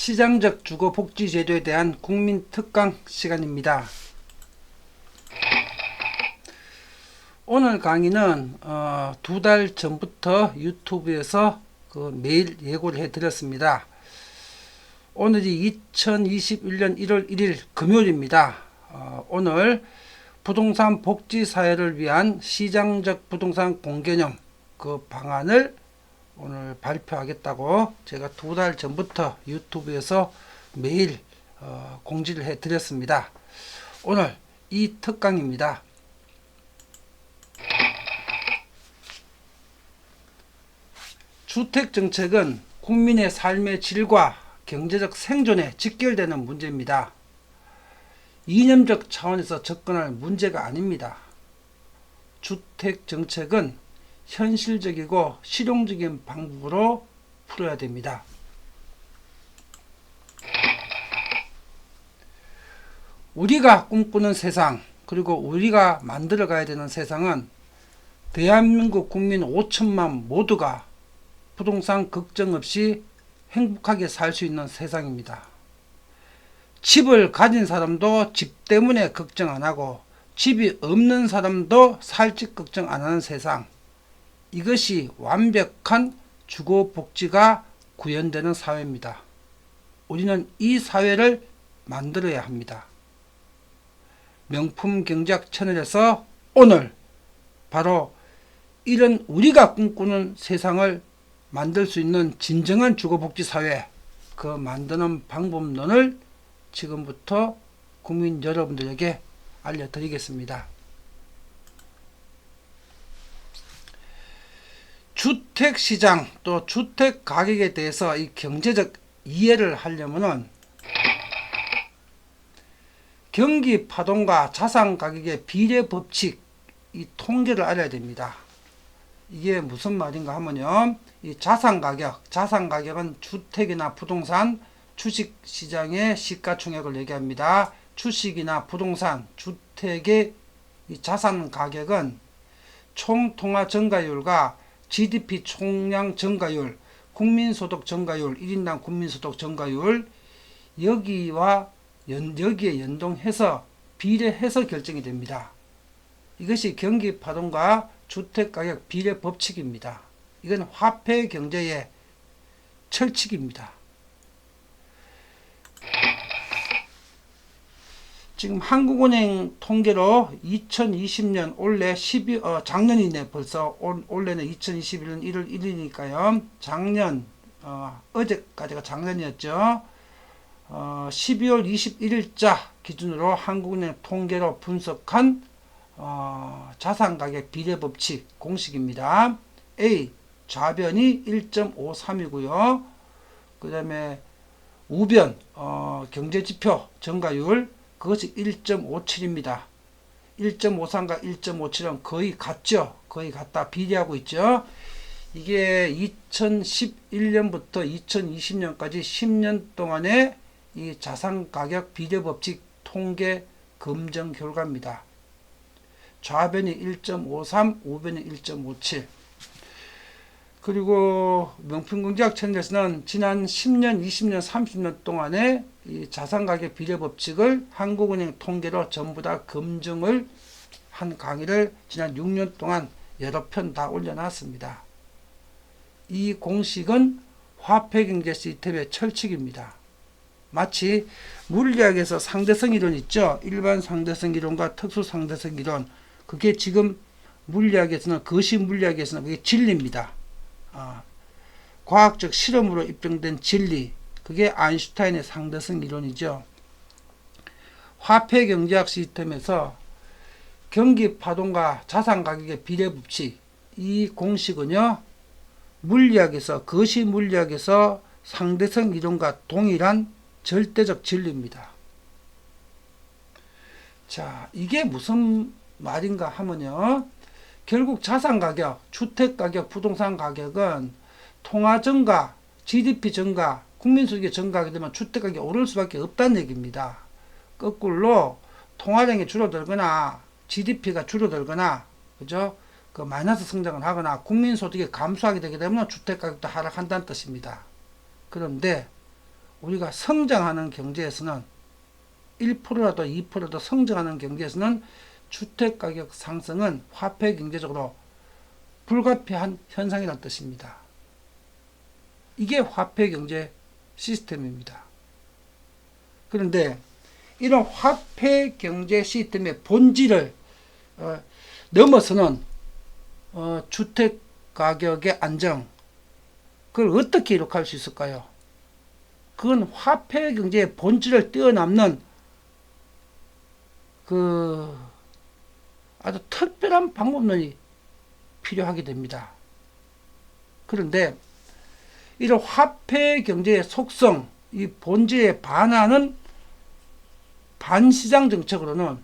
시장적 주거복지제도에 대한 국민특강 시간입니다. 오늘 강의는 2달 전부터 유튜브에서 매일 예고를 해드렸습니다. 오늘이 2021년 1월 1일 금요일입니다. 오늘 부동산 복지사회를 위한 시장적 부동산 공개념 그 방안을 오늘 발표하겠다고 제가 2달 전부터 유튜브에서 매일 공지를 해 드렸습니다. 오늘 이 특강입니다. 주택정책은 국민의 삶의 질과 경제적 생존에 직결되는 문제입니다. 이념적 차원에서 접근할 문제가 아닙니다. 주택정책은 현실적이고 실용적인 방법으로 풀어야 됩니다. 우리가 꿈꾸는 세상, 그리고 우리가 만들어 가야 되는 세상은 대한민국 국민 5천만 모두가 부동산 걱정 없이 행복하게 살 수 있는 세상입니다. 집을 가진 사람도 집 때문에 걱정 안 하고 집이 없는 사람도 살집 걱정 안 하는 세상, 이것이 완벽한 주거복지가 구현되는 사회입니다. 우리는 이 사회를 만들어야 합니다. 명품경제학 채널에서 오늘 바로 이런 우리가 꿈꾸는 세상을 만들 수 있는 진정한 주거복지사회, 그 만드는 방법론을 지금부터 국민 여러분들에게 알려드리겠습니다. 주택시장 또 주택가격에 대해서 이 경제적 이해를 하려면은 경기 파동과 자산 가격의 비례 법칙, 이 통계를 알아야 됩니다. 이게 무슨 말인가 하면요, 이 자산 가격은 주택이나 부동산, 주식시장의 시가총액을 얘기합니다. 주식이나 부동산, 주택의 이 자산 가격은 총통화 증가율과 GDP 총량 증가율, 국민소득 증가율, 1인당 국민소득 증가율, 여기에 연동해서 비례해서 결정이 됩니다. 이것이 경기 파동과 주택가격 비례 법칙입니다. 이건 화폐 경제의 철칙입니다. 지금 한국은행 통계로 2020년 올해 작년이네, 벌써 올해는 2021년 1월 1일이니까요. 작년 어제까지가 작년이었죠. 12월 21일자 기준으로 한국은행 통계로 분석한 자산가격 비례법칙 공식입니다. A 좌변이 1.53이고요. 그 다음에 우변 경제지표 증가율, 그것이 1.57입니다. 1.53과 1.57은 거의 같죠. 거의 같다. 비례하고 있죠. 이게 2011년부터 2020년까지 10년 동안의 이 자산가격 비례법칙 통계 검증 결과입니다. 좌변이 1.53, 우변이 1.57. 그리고 명품경제학 채널에서는 지난 10년, 20년, 30년 동안의 이 자산가격 비례법칙을 한국은행 통계로 전부 다 검증을 한 강의를 지난 6년 동안 여러 편 다 올려놨습니다. 이 공식은 화폐경제 시스템의 철칙입니다. 마치 물리학에서 상대성 이론 있죠. 일반 상대성 이론과 특수 상대성 이론. 그게 지금 물리학에서는, 거시 물리학에서는 그게 진리입니다. 과학적 실험으로 입증된 진리, 그게 아인슈타인의 상대성 이론이죠. 화폐 경제학 시스템에서 경기 파동과 자산 가격의 비례 법칙, 이 공식은요, 물리학에서, 거시 물리학에서 상대성 이론과 동일한 절대적 진리입니다. 자, 이게 무슨 말인가 하면요, 결국 자산 가격, 주택 가격, 부동산 가격은 통화 증가, GDP 증가, 국민소득의 증가하게 되면 주택 가격이 오를 수밖에 없다는 얘기입니다. 거꾸로 통화량이 줄어들거나 GDP가 줄어들거나, 그죠? 마이너스 성장을 하거나 국민소득이 감소하게 되게 되면 주택 가격도 하락한다는 뜻입니다. 그런데 우리가 성장하는 경제에서는 1%라도 2%도 성장하는 경제에서는 주택가격 상승은 화폐 경제적으로 불가피한 현상이라는 뜻입니다. 이게 화폐 경제 시스템입니다. 그런데 이런 화폐 경제 시스템의 본질을 넘어서는 주택 가격의 안정, 그걸 어떻게 이룩할 수 있을까요? 그건 화폐 경제의 본질을 뛰어넘는 아주 특별한 방법론이 필요하게 됩니다. 그런데 이런 화폐 경제의 속성, 이 본질에 반하는 반시장 정책으로는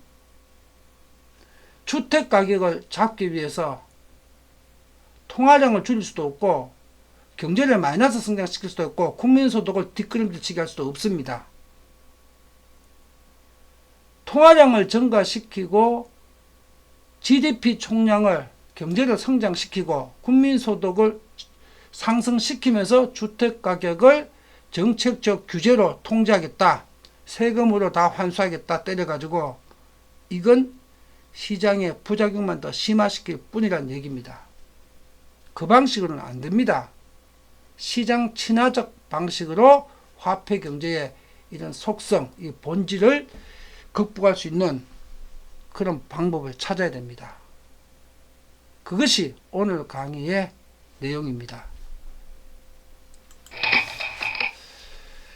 주택 가격을 잡기 위해서 통화량을 줄일 수도 없고 경제를 마이너스 성장시킬 수도 없고 국민소득을 뒷걸음질치게 할 수도 없습니다. 통화량을 증가시키고 GDP 총량을 경제를 성장시키고 국민소득을 상승시키면서 주택가격을 정책적 규제로 통제하겠다. 세금으로 다 환수하겠다. 때려가지고 이건 시장의 부작용만 더 심화시킬 뿐이라는 얘기입니다. 그 방식으로는 안 됩니다. 시장 친화적 방식으로 화폐 경제의 이런 속성, 이 본질을 극복할 수 있는 그런 방법을 찾아야 됩니다. 그것이 오늘 강의의 내용입니다.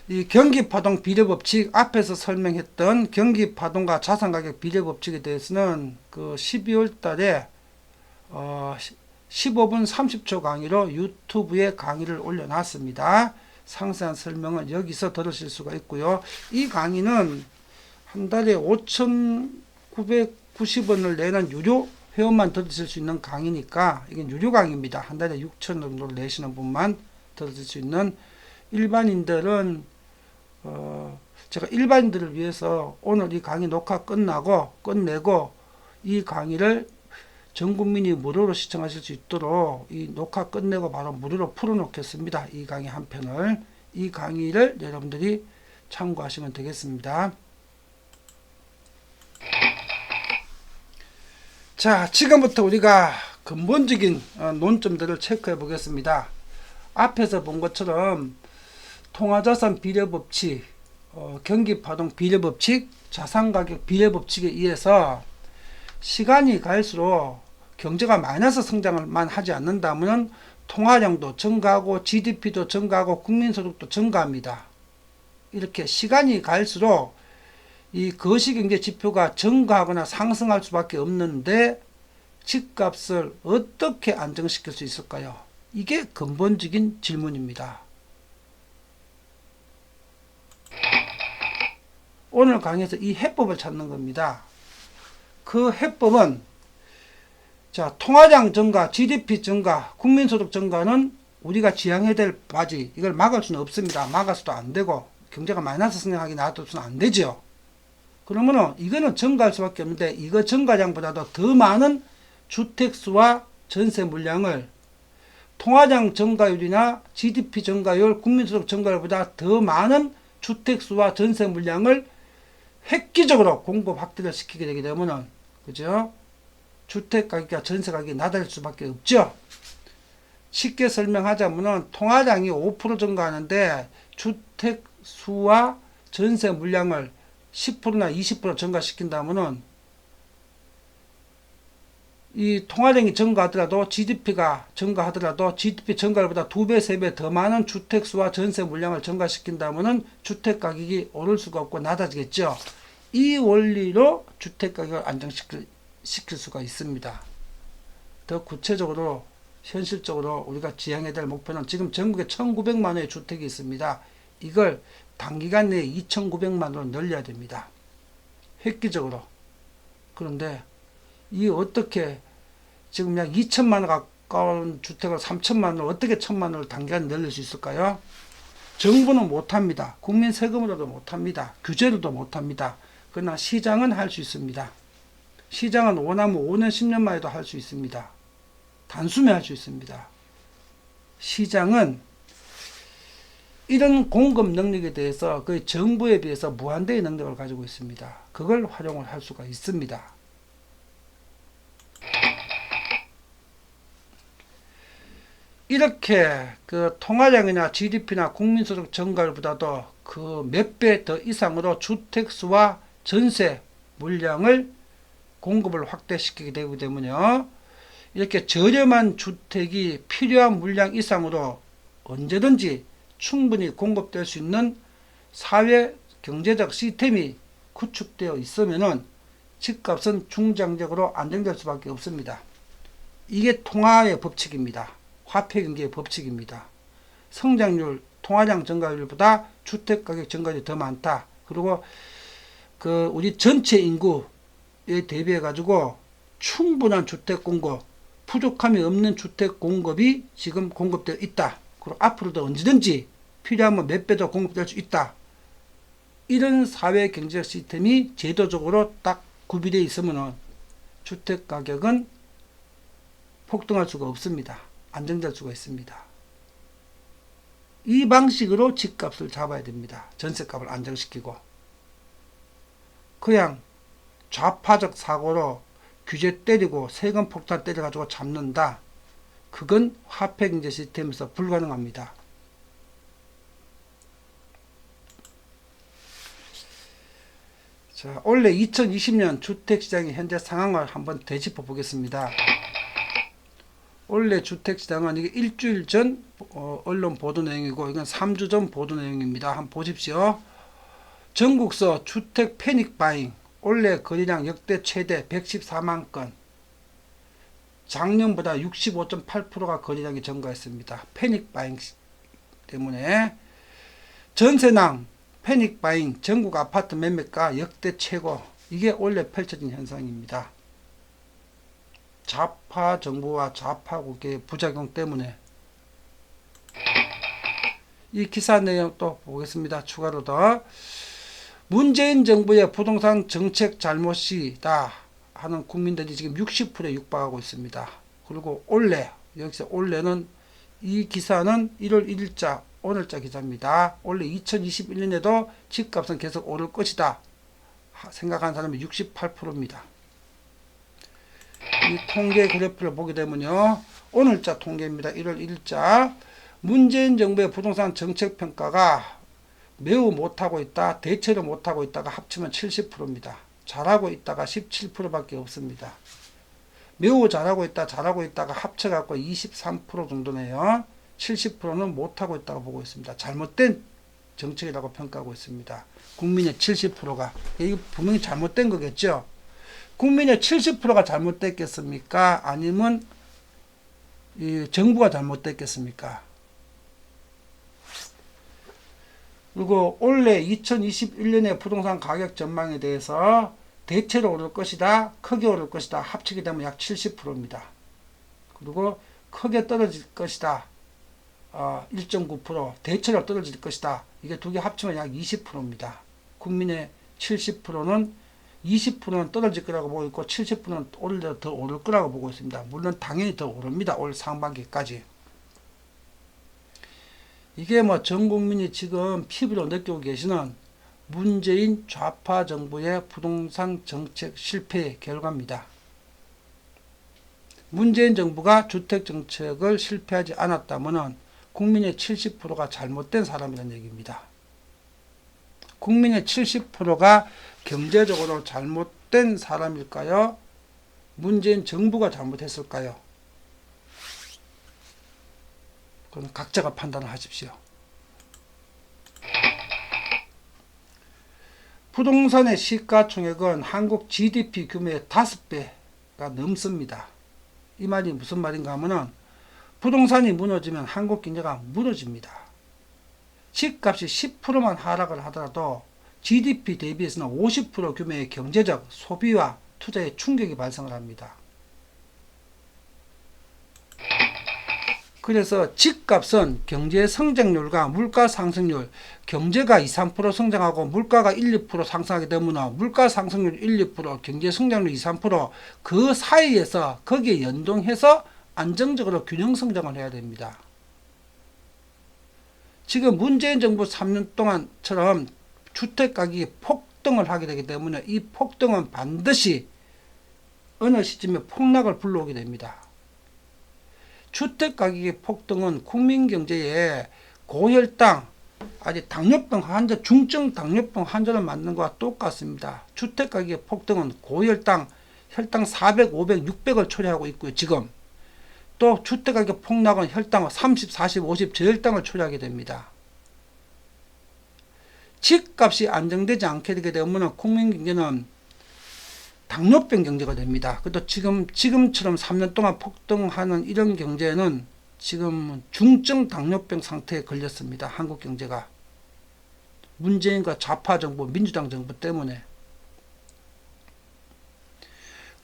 이 경기파동 비례법칙, 앞에서 설명했던 경기파동과 자산가격 비례법칙에 대해서는 그 12월 달에 15분 30초 강의로 유튜브에 강의를 올려놨습니다. 상세한 설명은 여기서 들으실 수가 있고요. 이 강의는 한 달에 5,990원을 내는 유료 회원만 들으실 수 있는 강의니까 이게 유료 강의입니다. 한 달에 6,000원 정도를 내시는 분만 들으실 수 있는, 일반인들은 제가 일반인들을 위해서 오늘 이 강의 녹화 끝내고 이 강의를 전 국민이 무료로 시청하실 수 있도록 이 녹화 끝내고 바로 무료로 풀어놓겠습니다. 이 강의 한 편을, 이 강의를 여러분들이 참고하시면 되겠습니다. 자, 지금부터 우리가 근본적인 논점들을 체크해 보겠습니다. 앞에서 본 것처럼 통화자산 비례법칙, 경기파동 비례법칙, 자산가격 비례법칙에 의해서 시간이 갈수록 경제가 마이너스 성장을만 하지 않는다면 통화량도 증가하고 GDP도 증가하고 국민소득도 증가합니다. 이렇게 시간이 갈수록 이 거시경제 지표가 증가하거나 상승할 수밖에 없는데 집값을 어떻게 안정시킬 수 있을까요? 이게 근본적인 질문입니다. 오늘 강의에서 이 해법을 찾는 겁니다. 그 해법은, 자, 통화량 증가, GDP 증가, 국민소득 증가는 우리가 지향해야 될 바지, 이걸 막을 수는 없습니다. 막아서도 안 되고 경제가 마이너스 성장하게 놔둬서는 안 되죠. 그러면은 이거는 증가할 수밖에 없는데, 이거 증가량보다도 더 많은 주택수와 전세 물량을 통화량 증가율이나 GDP 증가율, 국민소득 증가율보다 더 많은 주택수와 전세 물량을 획기적으로 공급 확대를 시키게 되게 되면은, 그죠? 주택 가격과 전세 가격이 낮아질 수밖에 없죠. 쉽게 설명하자면은 통화량이 5% 증가하는데 주택수와 전세 물량을 10%나 20% 증가시킨다면은 이 통화량이 증가하더라도 GDP가 증가하더라도 GDP 증가율보다 2배, 3배 더 많은 주택수와 전세 물량을 증가시킨다면은 주택 가격이 오를 수가 없고 낮아지겠죠. 이 원리로 주택 가격을 안정시킬 수가 있습니다. 더 구체적으로 현실적으로 우리가 지향해야 될 목표는, 지금 전국에 1,900만 원의 주택이 있습니다. 이걸 단기간 내에 2,900만 원으로 늘려야 됩니다. 획기적으로. 그런데 이 어떻게 지금 약 2천만 원 가까운 주택을 3천만 원을 어떻게 1,000만 원을 단기간에 늘릴 수 있을까요? 정부는 못합니다. 국민 세금으로도 못합니다. 규제로도 못합니다. 그러나 시장은 할 수 있습니다. 시장은 원하면 5년, 10년 만에도 할 수 있습니다. 단숨에 할 수 있습니다. 시장은 이런 공급 능력에 대해서 그 정부에 비해서 무한대의 능력을 가지고 있습니다. 그걸 활용을 할 수가 있습니다. 이렇게 그 통화량이나 GDP나 국민소득 증가율보다도 그 몇 배 더 이상으로 주택수와 전세 물량을 공급을 확대시키게 되기 때문에요. 이렇게 저렴한 주택이 필요한 물량 이상으로 언제든지 충분히 공급될 수 있는 사회 경제적 시스템이 구축되어 있으면은 집값은 중장기적으로 안정될 수밖에 없습니다. 이게 통화의 법칙입니다. 화폐 경제의 법칙입니다. 성장률, 통화량 증가율보다 주택 가격 증가율이 더 많다. 그리고 그 우리 전체 인구에 대비해 가지고 충분한 주택 공급, 부족함이 없는 주택 공급이 지금 공급되어 있다. 그리고 앞으로도 언제든지 필요하면 몇 배 더 공급될 수 있다. 이런 사회 경제적 시스템이 제도적으로 딱 구비되어 있으면 주택 가격은 폭등할 수가 없습니다. 안정될 수가 있습니다. 이 방식으로 집값을 잡아야 됩니다. 전세값을 안정시키고. 그냥 좌파적 사고로 규제 때리고 세금 폭탄 때려가지고 잡는다. 그건 화폐경제 시스템에서 불가능합니다. 자, 올해 2020년 주택시장의 현재 상황을 한번 되짚어 보겠습니다. 원래 주택시장은 이게 일주일 전 언론 보도 내용이고 이건 3주 전 보도 내용입니다. 한번 보십시오. 전국서 주택 패닉 바잉 올해 거래량 역대 최대 114만 건, 작년보다 65.8%가 거래량이 증가했습니다. 패닉 바잉 때문에. 전세낭 패닉 바잉 전국 아파트 매매가 역대 최고, 이게 원래 펼쳐진 현상입니다. 좌파 정부와 좌파 국회의 부작용 때문에. 이 기사 내용 또 보겠습니다. 추가로 더. 문재인 정부의 부동산 정책 잘못이다 하는 국민들이 지금 60%에 육박하고 있습니다. 그리고 올해, 여기서 올해는 이 기사는 1월 1일자 오늘자 기사입니다. 올해 2021년에도 집값은 계속 오를 것이다 생각하는 사람이 68%입니다. 이 통계 그래프를 보게 되면요. 오늘자 통계입니다. 1월 1일자. 문재인 정부의 부동산 정책 평가가 매우 못하고 있다, 대체로 못하고 있다가 합치면 70%입니다. 잘하고 있다가 17%밖에 없습니다. 매우 잘하고 있다, 잘하고 있다가 합쳐갖고 23% 정도네요. 70%는 못하고 있다고 보고 있습니다. 잘못된 정책이라고 평가하고 있습니다. 국민의 70%가. 이게 분명히 잘못된 거겠죠. 국민의 70%가 잘못됐겠습니까? 아니면 이 정부가 잘못됐겠습니까? 그리고 올해 2021년의 부동산 가격 전망에 대해서 대체로 오를 것이다, 크게 오를 것이다 합치게 되면 약 70%입니다. 그리고 크게 떨어질 것이다 1.9%, 대체로 떨어질 것이다, 이게 두 개 합치면 약 20%입니다. 국민의 70%는 20%는 떨어질 거라고 보고 있고 70%는 오히려 더 오를 거라고 보고 있습니다. 물론 당연히 더 오릅니다. 올 상반기까지. 이게 뭐 전 국민이 지금 피부로 느끼고 계시는 문재인 좌파 정부의 부동산 정책 실패의 결과입니다. 문재인 정부가 주택 정책을 실패하지 않았다면 국민의 70%가 잘못된 사람이라는 얘기입니다. 국민의 70%가 경제적으로 잘못된 사람일까요? 문재인 정부가 잘못했을까요? 그건 각자가 판단을 하십시오. 부동산의 시가총액은 한국 GDP 규모의 5배가 넘습니다. 이 말이 무슨 말인가 하면은 부동산이 무너지면 한국 경제가 무너집니다. 집값이 10%만 하락을 하더라도 GDP 대비해서는 50% 규모의 경제적 소비와 투자에 충격이 발생을 합니다. 그래서 집값은 경제 성장률과 물가 상승률, 경제가 2, 3% 성장하고 물가가 1, 2% 상승하게 되면 물가 상승률 1, 2%, 경제 성장률 2, 3%그 사이에서 거기에 연동해서 안정적으로 균형 성장을 해야 됩니다. 지금 문재인 정부 3년 동안처럼 주택가격이 폭등을 하게 되기 때문에 이 폭등은 반드시 어느 시점에 폭락을 불러오게 됩니다. 주택가격의 폭등은 국민경제에 고혈당, 아직 당뇨병 환자, 중증 당뇨병 환자를 맞는 것과 똑같습니다. 주택가격의 폭등은 고혈당, 혈당 400, 500, 600을 초래하고 있고요. 지금 또 주택가격 폭락은 혈당 30, 40, 50 저혈당을 초래하게 됩니다. 집값이 안정되지 않게 되게 되면 국민경제는 당뇨병 경제가 됩니다. 그래도 지금처럼 3년 동안 폭등하는 이런 경제는 지금 중증 당뇨병 상태에 걸렸습니다. 한국 경제가. 문재인과 좌파 정부, 민주당 정부 때문에.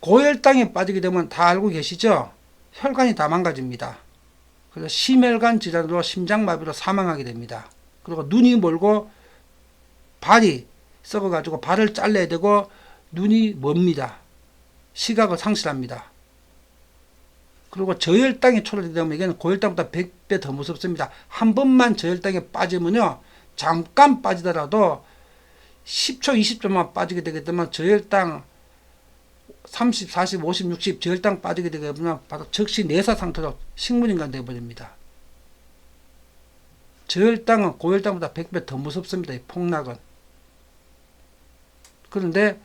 고혈당에 빠지게 되면 다 알고 계시죠? 혈관이 다 망가집니다. 그래서 심혈관 질환으로 심장마비로 사망하게 됩니다. 그리고 눈이 멀고 발이 썩어가지고 발을 잘라야 되고 눈이 멉니다. 시각을 상실합니다. 그리고 저혈당이 초래되게 되면 이게는 고혈당보다 100배 더 무섭습니다. 한 번만 저혈당에 빠지면요, 잠깐 빠지더라도 10초, 20초만 빠지게 되게 되면 저혈당 30, 40, 50, 60 저혈당 빠지게 되게 되면 바로 즉시 내사 상태로 식물인간 되어버립니다. 저혈당은 고혈당보다 100배 더 무섭습니다. 이 폭락은. 그런데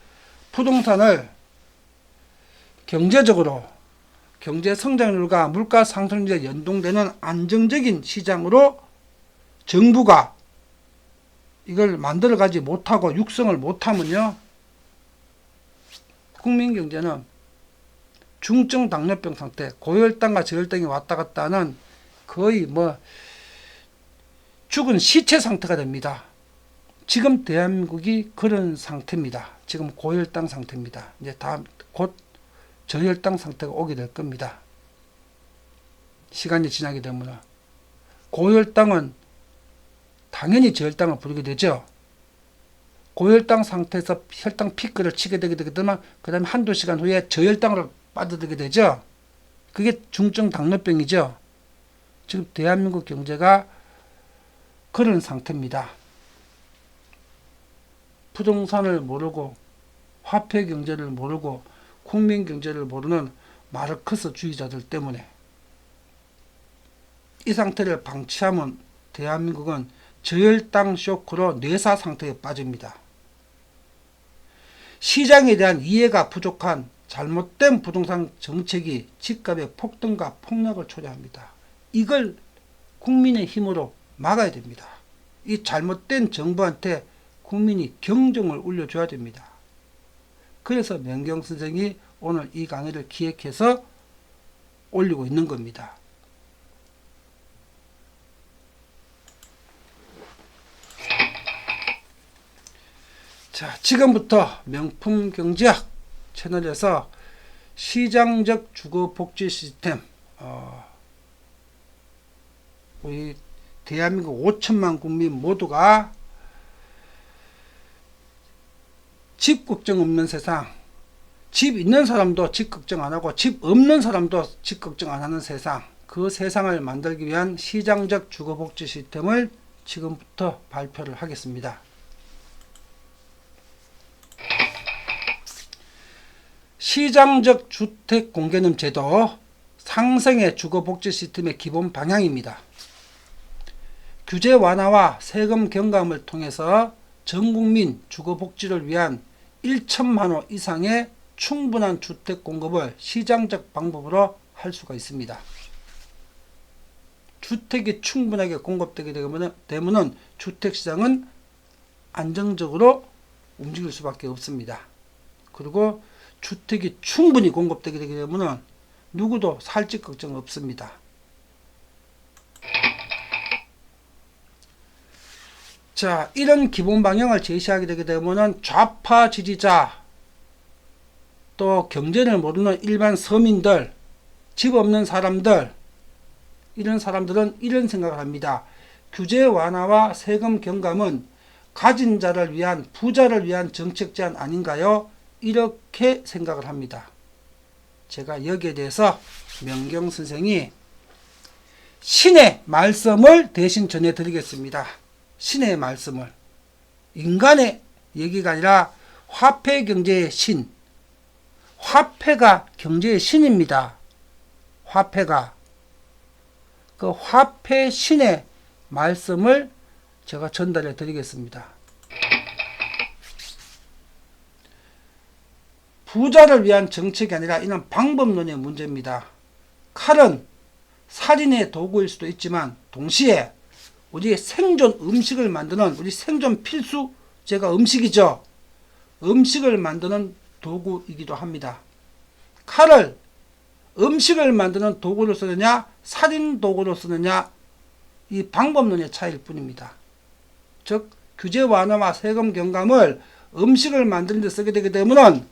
부동산을 경제적으로 경제 성장률과 물가 상승률에 연동되는 안정적인 시장으로 정부가 이걸 만들어가지 못하고 육성을 못하면요, 국민 경제는 중증 당뇨병 상태, 고혈당과 저혈당이 왔다 갔다 하는 거의 죽은 시체 상태가 됩니다. 지금 대한민국이 그런 상태입니다. 지금 고혈당 상태입니다. 이제 다음 곧 저혈당 상태가 오게 될 겁니다. 시간이 지나게 되면 고혈당은 당연히 저혈당을 부르게 되죠. 고혈당 상태에서 혈당 피크를 치게 되게 되면 그 다음에 한두 시간 후에 저혈당으로 빠져들게 되죠. 그게 중증 당뇨병이죠. 지금 대한민국 경제가 그런 상태입니다. 부동산을 모르고 화폐 경제를 모르고 국민 경제를 모르는 마르크스 주의자들 때문에 이 상태를 방치하면 대한민국은 저혈당 쇼크로 뇌사 상태에 빠집니다. 시장에 대한 이해가 부족한 잘못된 부동산 정책이 집값의 폭등과 폭락을 초래합니다. 이걸 국민의 힘으로 막아야 됩니다. 이 잘못된 정부한테 국민이 경종을 울려줘야 됩니다. 그래서 명경 선생이 오늘 이 강의를 기획해서 올리고 있는 겁니다. 자, 지금부터 명품경제학 채널에서 시장적 주거복지 시스템, 우리 대한민국 5천만 국민 모두가 집 걱정 없는 세상, 집 있는 사람도 집 걱정 안 하고 집 없는 사람도 집 걱정 안 하는 세상, 그 세상을 만들기 위한 시장적 주거복지 시스템을 지금부터 발표를 하겠습니다. 시장적 주택 공개념 제도, 상생의 주거복지 시스템의 기본 방향입니다. 규제 완화와 세금 경감을 통해서 전국민 주거복지를 위한 1천만 호 이상의 충분한 주택 공급을 시장적 방법으로 할 수가 있습니다. 주택이 충분하게 공급되게 되면 주택시장은 안정적으로 움직일 수밖에 없습니다. 그리고 주택이 충분히 공급되게 되면 누구도 살집 걱정 없습니다. 자, 이런 기본 방향을 제시하게 되게 되면 좌파 지지자, 또 경제를 모르는 일반 서민들, 집 없는 사람들, 이런 사람들은 이런 생각을 합니다. 규제 완화와 세금 경감은 가진 자를 위한, 부자를 위한 정책 제안 아닌가요? 이렇게 생각을 합니다. 제가 여기에 대해서 명경 선생이 신의 말씀을 대신 전해드리겠습니다. 신의 말씀을. 인간의 얘기가 아니라 화폐 경제의 신. 화폐가 경제의 신입니다. 화폐가. 그 화폐 신의 말씀을 제가 전달해 드리겠습니다. 부자를 위한 정책이 아니라 이는 방법론의 문제입니다. 칼은 살인의 도구일 수도 있지만 동시에 우리의 생존 음식을 만드는 우리 생존 필수제가 음식이죠. 음식을 만드는 도구이기도 합니다. 칼을 음식을 만드는 도구로 쓰느냐 살인 도구로 쓰느냐 이 방법론의 차이일 뿐입니다. 즉 규제 완화와 세금 경감을 음식을 만드는 데 쓰게 되게 되면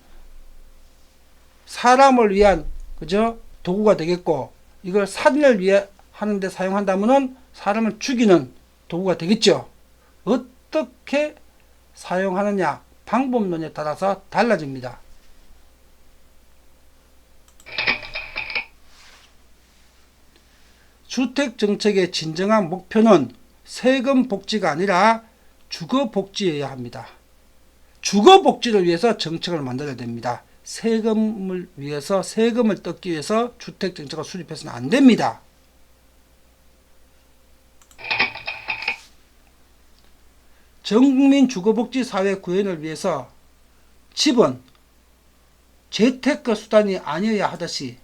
사람을 위한 그죠 도구가 되겠고 이걸 살인을 위해 하는데 사용한다면 사람을 죽이는 도구가 되겠죠. 어떻게 사용하느냐 방법론에 따라서 달라집니다. 주택정책의 진정한 목표는 세금 복지가 아니라 주거 복지여야 합니다. 주거 복지를 위해서 정책을 만들어야 됩니다. 세금을 위해서 세금을 뜯기 위해서 주택정책을 수립해서는 안 됩니다. 전국민 주거복지사회 구현을 위해서 집은 재테크 수단이 아니어야 하듯이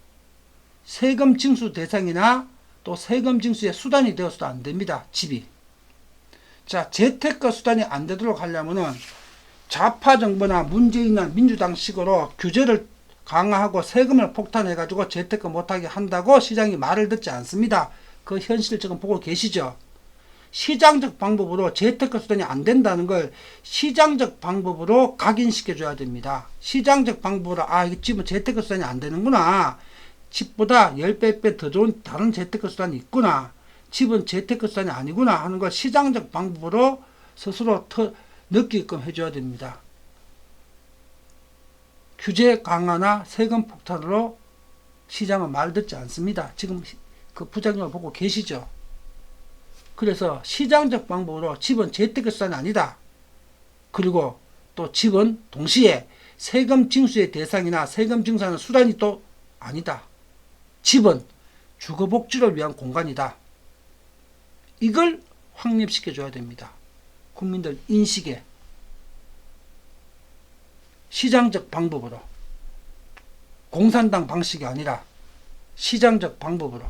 세금 징수 대상이나 또 세금 징수의 수단이 되어서도 안 됩니다. 집이. 자, 재테크 수단이 안 되도록 하려면은 좌파 정부나 문재인이나 민주당식으로 규제를 강화하고 세금을 폭탄해가지고 재테크 못하게 한다고 시장이 말을 듣지 않습니다. 그 현실을 지금 보고 계시죠. 시장적 방법으로 재테크 수단이 안 된다는 걸 시장적 방법으로 각인시켜줘야 됩니다. 시장적 방법으로 이 집은 재테크 수단이 안 되는구나. 집보다 10배 더 좋은 다른 재테크 수단이 있구나. 집은 재테크 수단이 아니구나 하는 걸 시장적 방법으로 스스로 느끼게끔 해줘야 됩니다. 규제 강화나 세금 폭탄으로 시장은 말 듣지 않습니다. 지금 그 부작용을 보고 계시죠. 그래서 시장적 방법으로 집은 재테크 수단이 아니다. 그리고 또 집은 동시에 세금 징수의 대상이나 세금 징수하는 수단이 또 아니다. 집은 주거복지를 위한 공간이다. 이걸 확립시켜줘야 됩니다. 국민들 인식에. 시장적 방법으로. 공산당 방식이 아니라 시장적 방법으로.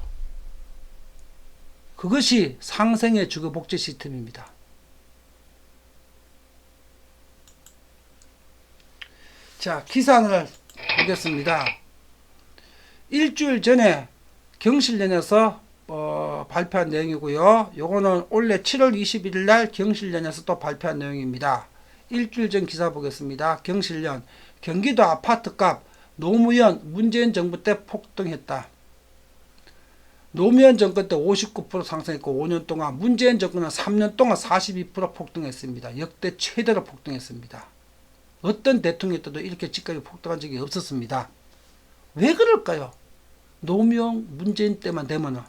그것이 상생의 주거복지 시스템입니다. 자, 기사를 보겠습니다. 일주일 전에 경실련에서 발표한 내용이고요. 요거는 올해 7월 21일 날 경실련에서 또 발표한 내용입니다. 일주일 전 기사 보겠습니다. 경실련 경기도 아파트값 노무현 문재인 정부 때 폭등했다. 노무현 정권 때 59% 상승했고 5년 동안 문재인 정권은 3년 동안 42% 폭등했습니다. 역대 최대로 폭등했습니다. 어떤 대통령이 때도 이렇게 집값이 폭등한 적이 없었습니다. 왜 그럴까요? 노무현 문재인 때만 되면은.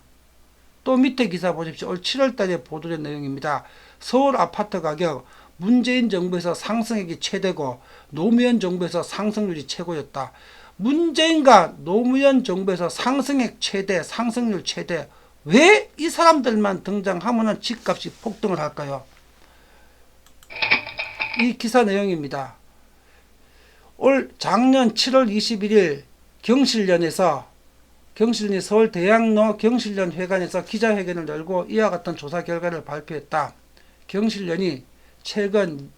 또 밑에 기사 보십시오. 올 7월 달에 보도된 내용입니다. 서울 아파트 가격 문재인 정부에서 상승액이 최대고 노무현 정부에서 상승률이 최고였다. 문재인과 노무현 정부에서 상승액 최대, 상승률 최대. 왜 이 사람들만 등장하면 집값이 폭등을 할까요? 이 기사 내용입니다. 올 작년 7월 21일 경실련이 서울 대학로 경실련 회관에서 기자회견을 열고 이와 같은 조사 결과를 발표했다. 경실련이 최근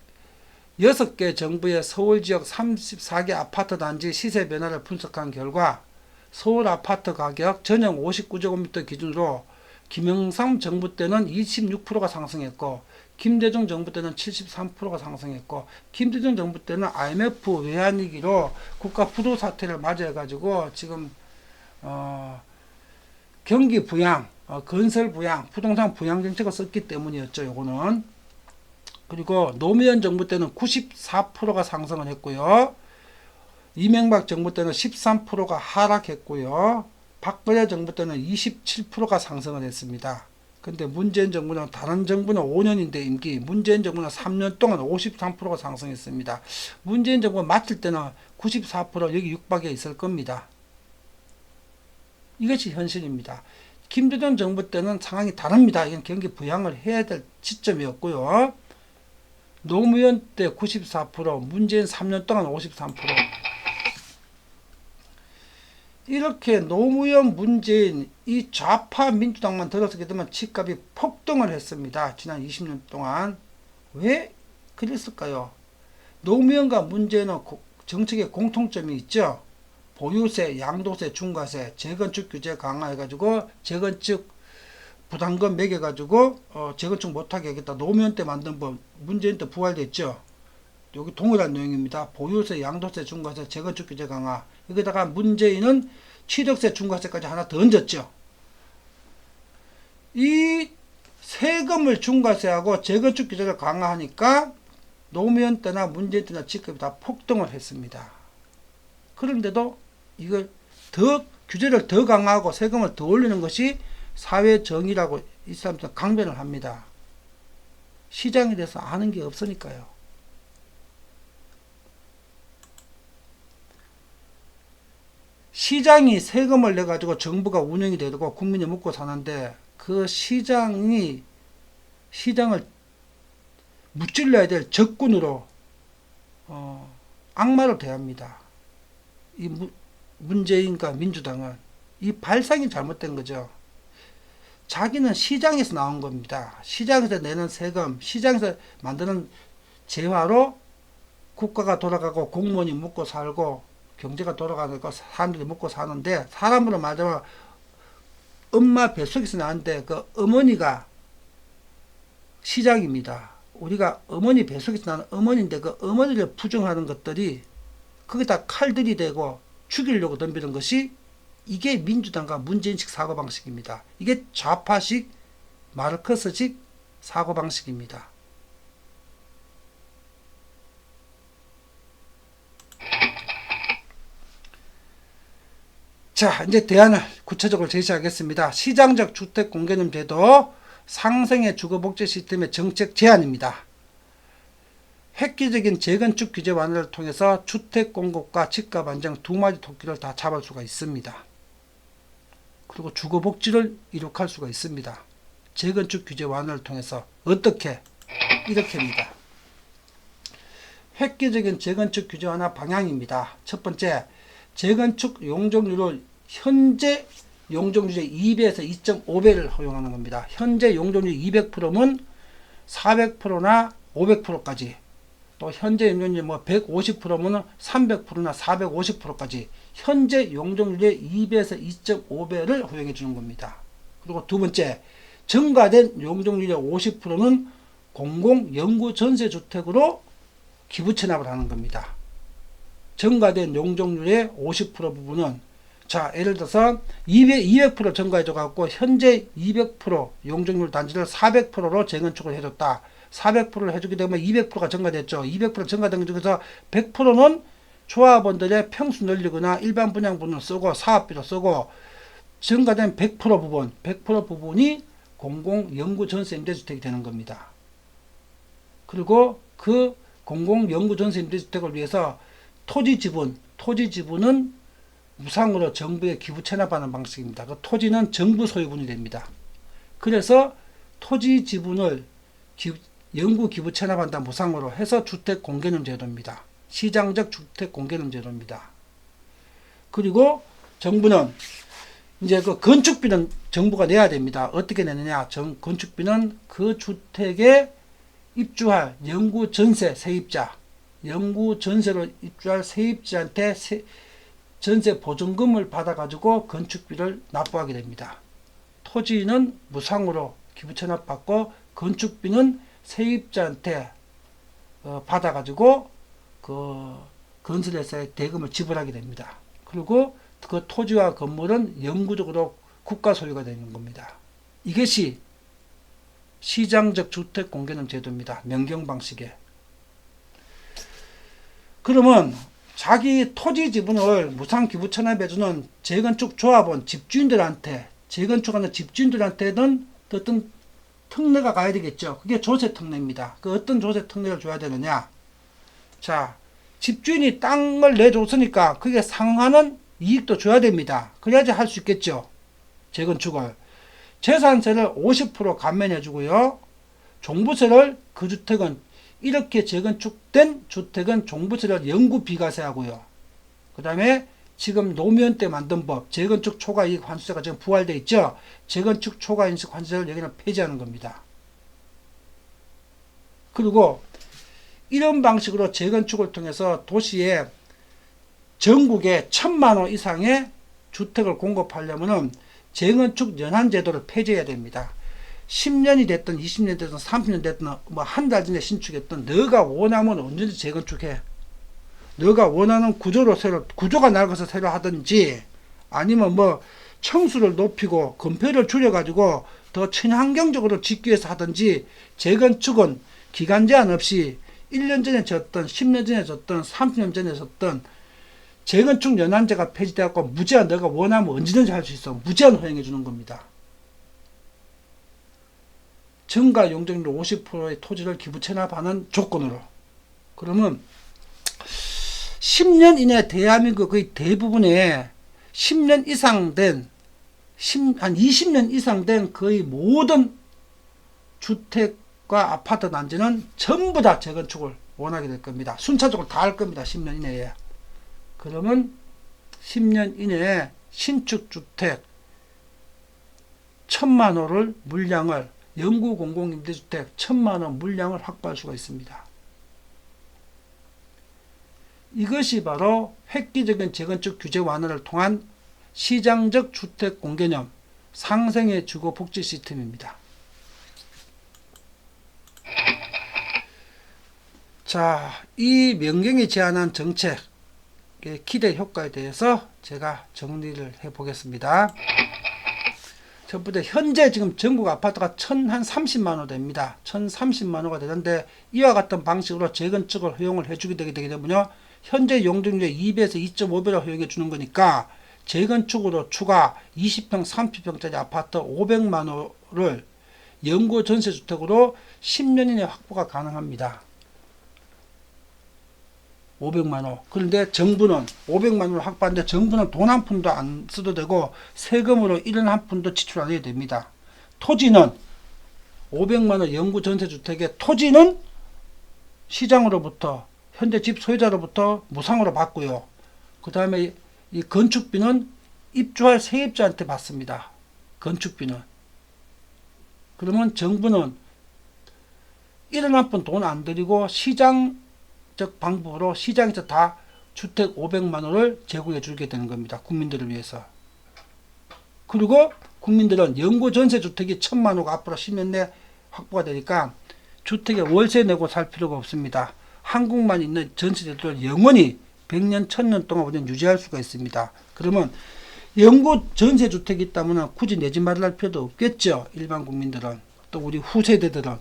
6개 정부의 서울지역 34개 아파트 단지 시세 변화를 분석한 결과 서울 아파트 가격 전용 59제곱미터 기준으로 김영삼 정부 때는 26%가 상승했고 김대중 정부 때는 73%가 상승했고 김대중 정부 때는 IMF 외환위기로 국가 부도 사태를 맞이해가지고 지금 경기 부양, 건설 부양, 부동산 부양 정책을 썼기 때문이었죠. 요거는. 그리고 노무현 정부 때는 94%가 상승을 했고요. 이명박 정부 때는 13%가 하락했고요. 박근혜 정부 때는 27%가 상승을 했습니다. 근데 문재인 정부는, 다른 정부는 5년인데 임기, 문재인 정부는 3년 동안 53%가 상승했습니다. 문재인 정부 맡을 때는 94% 여기 육박해 있을 겁니다. 이것이 현실입니다. 김대중 정부 때는 상황이 다릅니다. 이건 경기 부양을 해야 될 시점이었고요. 노무현 때 94%, 문재인 3년 동안 53%. 이렇게 노무현, 문재인 이 좌파 민주당만 들어서게 되면 집값이 폭등을 했습니다. 지난 20년 동안. 왜 그랬을까요? 노무현과 문재인은 정책의 공통점이 있죠. 보유세, 양도세, 중과세, 재건축 규제 강화해가지고 재건축 부담금 매겨가지고 재건축 못하게 하겠다. 노무현 때 만든 법, 문재인 때 부활됐죠. 여기 동일한 내용입니다. 보유세, 양도세, 중과세, 재건축 규제 강화. 여기다가 문재인은 취득세, 중과세까지 하나 더 얹었죠. 이 세금을 중과세하고 재건축 규제를 강화하니까 노무현 때나 문재인 때나 집값이 다 폭등을 했습니다. 그런데도 이걸 더 규제를 더 강화하고 세금을 더 올리는 것이 사회 정의라고 이 사람들은 강변을 합니다. 시장에 대해서 아는 게 없으니까요. 시장이 세금을 내 가지고 정부가 운영이 되고 국민이 먹고 사는데 그 시장을 무찔러야 될 적군으로 악마로 대합니다. 이 문재인과 민주당은 이 발상이 잘못된 거죠. 자기는 시장에서 나온 겁니다. 시장에서 내는 세금, 시장에서 만드는 재화로 국가가 돌아가고 공무원이 먹고 살고 경제가 돌아가니까 사람들이 먹고 사는데, 사람으로 말하자면 엄마 뱃속에서 나왔는데 그 어머니가 시장입니다. 우리가 어머니 뱃속에서 나는 어머니인데 그 어머니를 부정하는 것들이 거기다 칼들이 되고 죽이려고 덤비는 것이 이게 민주당과 문재인식 사고방식입니다. 이게 좌파식 마르크스식 사고방식입니다. 자, 이제 대안을 구체적으로 제시하겠습니다. 시장적 주택 공개념 제도, 상생의 주거복지 시스템의 정책 제안입니다. 획기적인 재건축 규제 완화를 통해서 주택 공급과 집값 안정 두 마리 토끼를 다 잡을 수가 있습니다. 그리고 주거복지를 이룩할 수가 있습니다. 재건축 규제 완화를 통해서 어떻게? 이렇게입니다. 획기적인 재건축 규제 완화 방향입니다. 첫 번째, 재건축 용적률을 현재 용적률의 2배에서 2.5배를 허용하는 겁니다. 현재 용적률 200%면 400%나 500%까지, 또 현재 용적률 150%면 300%나 450%까지 현재 용적률의 2배에서 2.5배를 허용해 주는 겁니다. 그리고 두 번째, 증가된 용적률의 50%는 공공 영구 전세 주택으로 기부 체납을 하는 겁니다. 증가된 용적률의 50% 부분은, 자, 예를 들어서 200% 증가해줘 갖고 현재 200% 용적률 단지를 400%로 재건축을 해줬다. 400%를 해주게 되면 200%가 증가됐죠. 200% 증가된 것 중에서 100%는 조합원들의 평수 늘리거나 일반 분양분을 쓰고 사업비로 쓰고, 증가된 100% 부분, 100% 부분이 공공 영구 전세 임대주택이 되는 겁니다. 그리고 그 공공 영구 전세 임대주택을 위해서 토지 지분은 무상으로 정부에 기부 체납하는 방식입니다. 그 토지는 정부 소유분이 됩니다. 그래서 토지 지분을 영구 기부 체납한다 무상으로 해서 주택 공개념 제도입니다. 시장적 주택 공개념 제도입니다. 그리고 정부는 이제 그 건축비는 정부가 내야 됩니다. 어떻게 내느냐? 건축비는 그 주택에 입주할 영구 전세 세입자, 영구 전세로 입주할 세입자한테 전세 보증금을 받아가지고 건축비를 납부하게 됩니다. 토지는 무상으로 기부 체납받고 건축비는 세입자한테 받아가지고 그 건설회사에 대금을 지불하게 됩니다. 그리고 그 토지와 건물은 영구적으로 국가 소유가 되는 겁니다. 이것이 시장적 주택 공개념 제도입니다. 명경 방식에. 그러면 자기 토지 지분을 무상 기부 체납해주는 재건축 조합원 집주인들한테, 재건축하는 집주인들한테는 어떤 특례가 가야 되겠죠. 그게 조세 특례입니다. 그 어떤 조세 특례를 줘야 되느냐. 자, 집주인이 땅을 내줬으니까 그게 상하는 이익도 줘야 됩니다. 그래야지 할 수 있겠죠. 재건축을. 재산세를 50% 감면해 주고요. 종부세를 그 주택은 이렇게 재건축된 주택은 종부세를 영구 비과세하고요. 그 다음에 지금 노무현 때 만든 법 재건축 초과이익 환수세가 지금 부활되어 있죠. 재건축 초과이익 환수세를 여기는 폐지하는 겁니다. 그리고 이런 방식으로 재건축을 통해서 도시에 전국에 1000만호 이상의 주택을 공급하려면 재건축 연한제도를 폐지해야 됩니다. 10년이 됐든 20년 됐든 30년 됐든 뭐 한 달 전에 신축했던 너가 원하면 언제든지 재건축해. 너가 원하는 구조로 구조가 낡아서 새로 하든지 아니면 뭐 청수를 높이고 건폐를 줄여가지고 더 친환경적으로 짓기 위해서 하든지 재건축은 기간 제한 없이 1년 전에 졌던 10년 전에 졌던 30년 전에 졌던 재건축 연한제가 폐지되었고 무제한 너가 원하면 언제든지 할 수 있어. 무제한 허용해 주는 겁니다. 정가 용적률 50%의 토지를 기부 체납하는 조건으로. 그러면 10년 이내 대한민국 거의 대부분의 10년 이상 된 한 20년 이상 된 거의 모든 주택과 아파트 단지는 전부 다 재건축을 원하게 될 겁니다. 순차적으로 다 할 겁니다. 10년 이내에. 그러면 10년 이내에 신축주택 1000만호를 물량을 영구 공공임대주택 1000만호 물량을 확보할 수가 있습니다. 이것이 바로 획기적인 재건축 규제 완화를 통한 시장적 주택 공개념 상생의 주거 복지 시스템입니다. 자, 이 명경이 제안한 정책 기대 효과에 대해서 제가 정리를 해 보겠습니다. 첫 번째, 현재 지금 전국 아파트가 1030만호 됩니다. 1030만호가 되는데 이와 같은 방식으로 재건축을 허용을 해주게 되게 되면요, 현재 용적률의 2배에서 2.5배로 허용해 주는 거니까 재건축으로 추가 20평, 30평짜리 아파트 500만호를 영구 전세주택으로 10년 이내 확보가 가능합니다. 500만호. 그런데 정부는 500만원을 확보하는데 정부는 돈 한 푼도 안 써도 되고 세금으로 1원 한 푼도 지출 안 해도 됩니다. 토지는 500만원 영구 전세주택의 토지는 시장으로부터 현재 집 소유자로부터 무상으로 받고요. 그 다음에 이 건축비는 입주할 세입자한테 받습니다. 건축비는. 그러면 정부는 1원 한 푼 돈 안 들이고 시장적 방법으로 시장에서 다 주택 500만원을 제공해 주게 되는 겁니다. 국민들을 위해서. 그리고 국민들은 영구 전세주택이 1000만호가 앞으로 10년 내 확보가 되니까 주택에 월세 내고 살 필요가 없습니다. 한국만 있는 전세제도를 영원히 100년, 1000년 동안 우리는 유지할 수가 있습니다. 그러면 영구 전세주택이 있다면 굳이 내 집 마련할 필요도 없겠죠. 일반 국민들은. 또 우리 후세대들은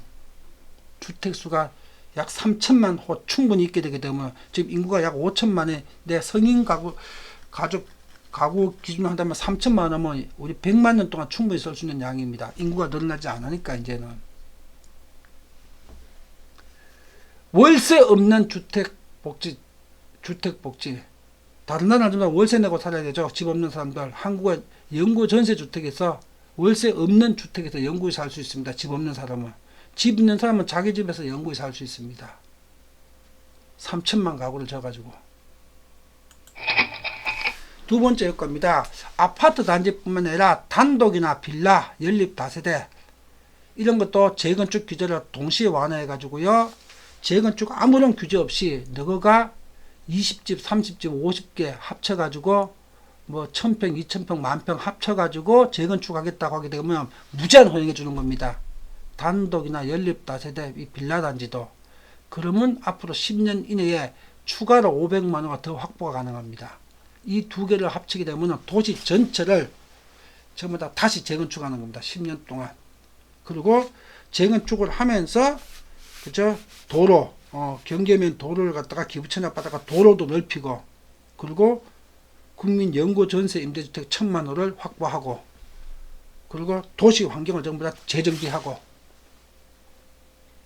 주택수가 약 3천만 호 충분히 있게 되게 되면 지금 인구가 약 5천만에 내 성인 가구 기준으로 한다면 3천만 원이면 우리 100만 년 동안 충분히 쓸 수 있는 양입니다. 인구가 늘어나지 않으니까 이제는. 월세 없는 주택복지. 다른 나라는 월세 내고 살아야 되죠. 집 없는 사람들. 한국은 영구 전세주택에서 월세 없는 주택에서 영구히 살 수 있습니다. 집 없는 사람은. 집 있는 사람은 자기 집에서 영구히 살 수 있습니다. 3천만 가구를 져가지고. 두 번째 효과입니다. 아파트 단지뿐만 아니라 단독이나 빌라, 연립 다세대 이런 것도 재건축 규제를 동시에 완화해 가지고요. 재건축 아무런 규제 없이 너가 20집, 30집, 50개 합쳐 가지고 뭐 1000평, 2000평, 만평 합쳐 가지고 재건축하겠다고 하게 되면 무제한 허용해 주는 겁니다. 단독이나 연립 다세대 이 빌라 단지도. 그러면 앞으로 10년 이내에 추가로 500만 원가 더 확보가 가능합니다. 이 두 개를 합치게 되면 도시 전체를 전부 다 다시 재건축하는 겁니다. 10년 동안. 그리고 재건축을 하면서 그죠? 도로 경계면 도로를 갖다가 기부 체납 받다가 도로도 넓히고 그리고 국민 영구 전세 임대주택 1000만 호를 확보하고, 그리고 도시 환경을 전부 다 재정비하고